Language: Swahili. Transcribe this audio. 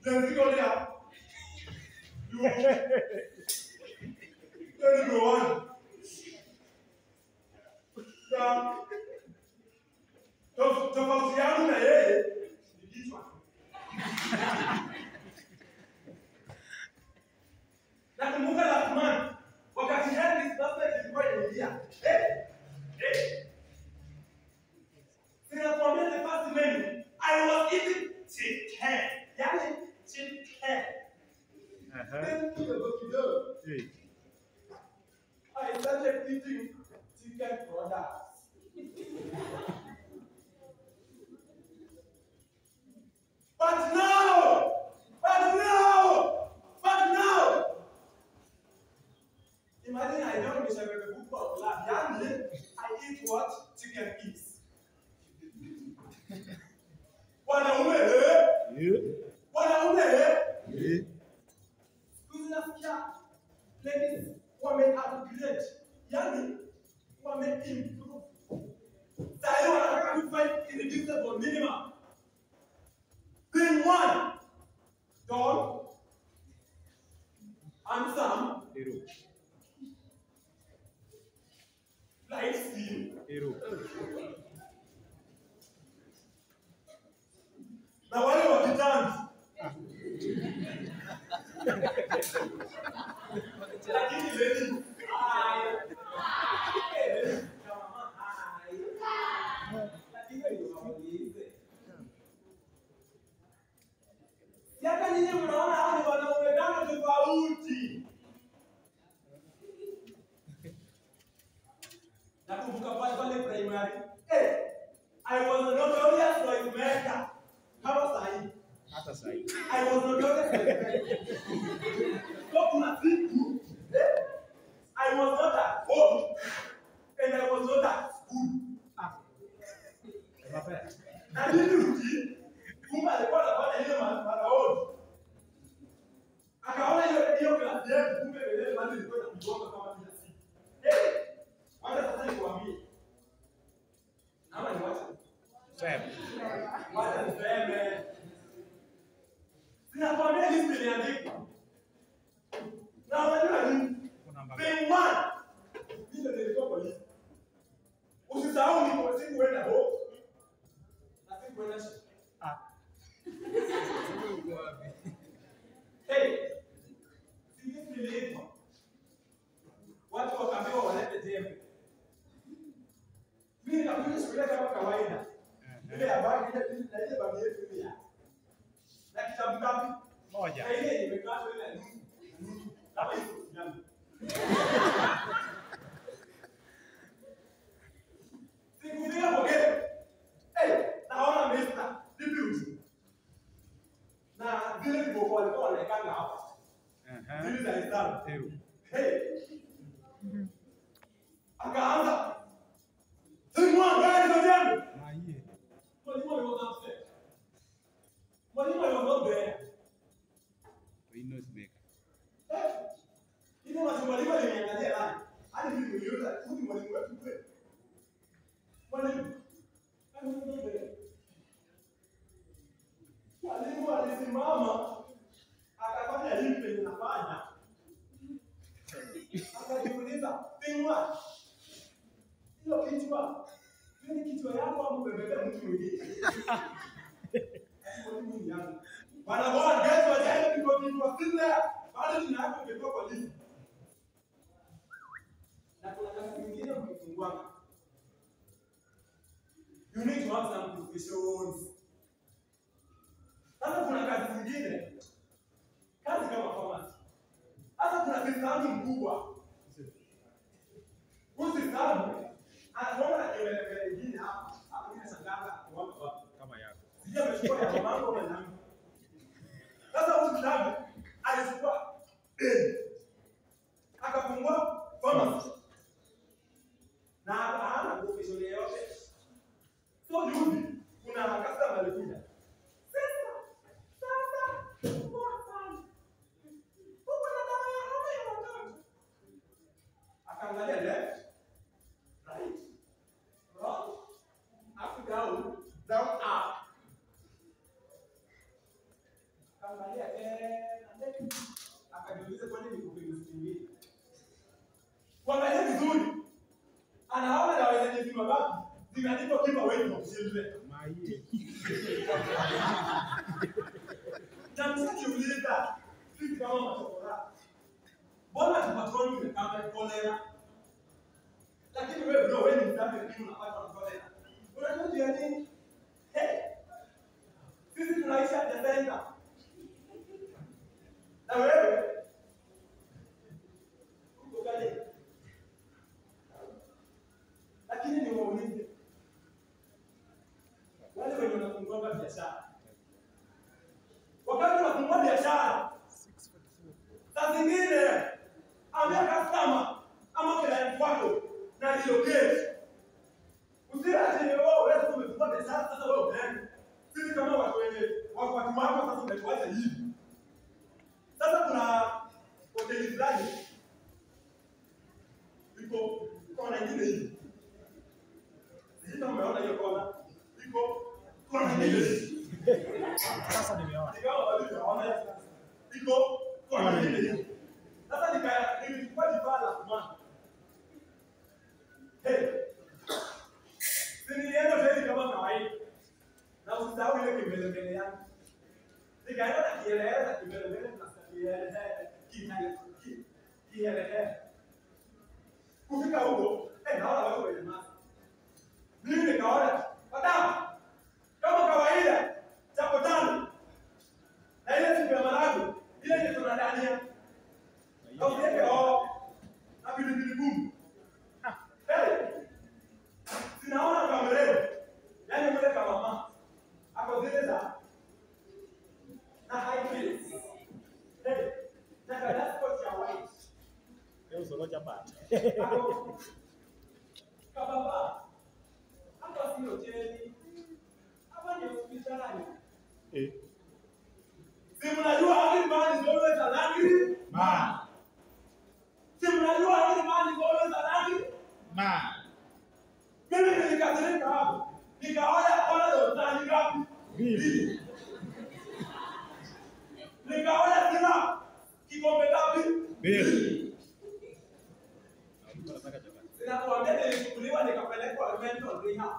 Then you go there. Then you go on. Now, tofauti yangu na yeye ni kichwa. Nakumbuka last month wakati Henry's birthday ilikuwa inaingia. Sinakwambia the first menu I was eating chicken. Yani chicken. Then kidogo. I started eating chicken products. But now, imagine I don't wish I were a book of love. I eat what chicken eats. Wanaume. Tunasikia ladies wame-upgrade. Yani wame-improve. Sasa wanataka kufanya irreducible minimum. Being one, Don, and Sam, light skin, na wale wa kitambi. Lakini lady, Yaka nyinyi mnaona hao ni wanaume kama tofauti. Nakumbuka pale primary. I was a notorious noise maker. Kama sahi. Hata sahi. I was notorious noise maker. So kuna siku, I was not at home and I was not at school. Na nilirudi kumbe alikuwa anafanya ile maraoni. Akaona hiyo klasi yetu kumbe ile bado ilikuwa inakugonga kama kila siku. Wacha sasa nikwambie. Ama ni wacha. Sema. Wacha niseme. Sinakwambia list iliandikwa. Na unajua nini? Being one. Ndio nilikuwa kwa list. Usisahau ni kwa siku wenda ho. Na siku wenda shi. Sisi niliitwa. Watu wakaambiwa walete jembe. Mimi nikakuja shule kama kawaida. Ile habari ile babu yetu ile. Na kitabu kapi? Moja. Na ile imekaa ile nusu. Kama hiyo jambo. Sikufika pokea. Naona Mr. Deputy. Na vile kiboko walikuwa wanaekanga hapa. Zile za hesabu. Akaanza. Simwa gari za jambo. Mwalimu alikuwa upset. Mwalimu alikuwa mbele. We know speak. Ile mwalimu aliniangalia nani? Hadi mimi niliona huyu mwalimu wetu kweli. Mwalimu Mwalimu alisimama akafanya hivi penye nafanya. Akajiuliza, "Pingwa. Hiyo kichwa. Hiyo ni kichwa yako au umebebea mtu mwingine?" Mwalimu ni yangu. Bwana bwana, guys wajaje niko kichwa sasa. Bado ninaanza kutoka kwa lini. Na kuna kazi nyingine mkifungua. You need to have some professions. Sasa kuna kazi zingine. Kazi kama pharmacy. Sasa kuna kisamu mkubwa. Usisamu anaona kelele nyingine hapa. Hapo ni sanganga kwa Kama yako. sija amechukua ya mambo na sasa usisamu alichukua akafungua pharmacy. Na hana profession yoyote. So yudi kuna customer alikuja. Akaangalia left, right, wrong, up, down, down, up. Akaangalia akajiuliza kwa nini nikupiga simu. Kuangalia vizuri. Anaona dawa zenye zimebaki zimeandikwa kipa wewe usiende. Maie. Namsikiuliza sisi kama matokora. Mbona tupatroni kama kolera? Lakini wewe ndio wewe ni mzambe kitu unapata kolera. Unajua nini? Sisi tunaisha Desemba. Na wewe uko gani? Lakini ni waulize. Wale wenye wanafungua biashara. Wakati unafungua biashara, saa zingine ambia customer ama client wako na relocate. Usiache wewe umefungua biashara sasa wewe unaenda. Sisi kama watu wenye watu wako sasa umetuacha hivi. Sasa kuna hoteli fulani iko kona nyingine hivi. Sisi tumeona hiyo kona. Iko kona nyingine hivi. Sasa nimeona. Iko kona nyingine hivi. Sasa nilikuwa jipala kumana. Nilienda hoteli kama kawaida. Na usisahau ile kimbelembele yangu. Nikaenda na kieleza kimbelembele na kieleza. Kufika huko, naona watu wenye mask. Mimi nikaona, madam, kama kawaida, chapo tano. Na ile siku ya maragu, ile yenye tunadania. Au yeke na pilipili gumu. Sinaona kama leo. Yaani mbele kama mama. Hapo zile za na high heels. Na that's what you white. Leo solo chapati. Kababa. Hapa si hoteli. Hapa ni hospitali. Si mnajua hili man is always a luxury? Man. Si mnajua hili man is always a luxury? Man. Mimi nilikasirika hapo. Nikaona hospitali ngapi? Mbili. Nikaona sina kikombe ngapi? Mbili. Sinakuambia nilichukuliwa nikapelekwa mental rehab.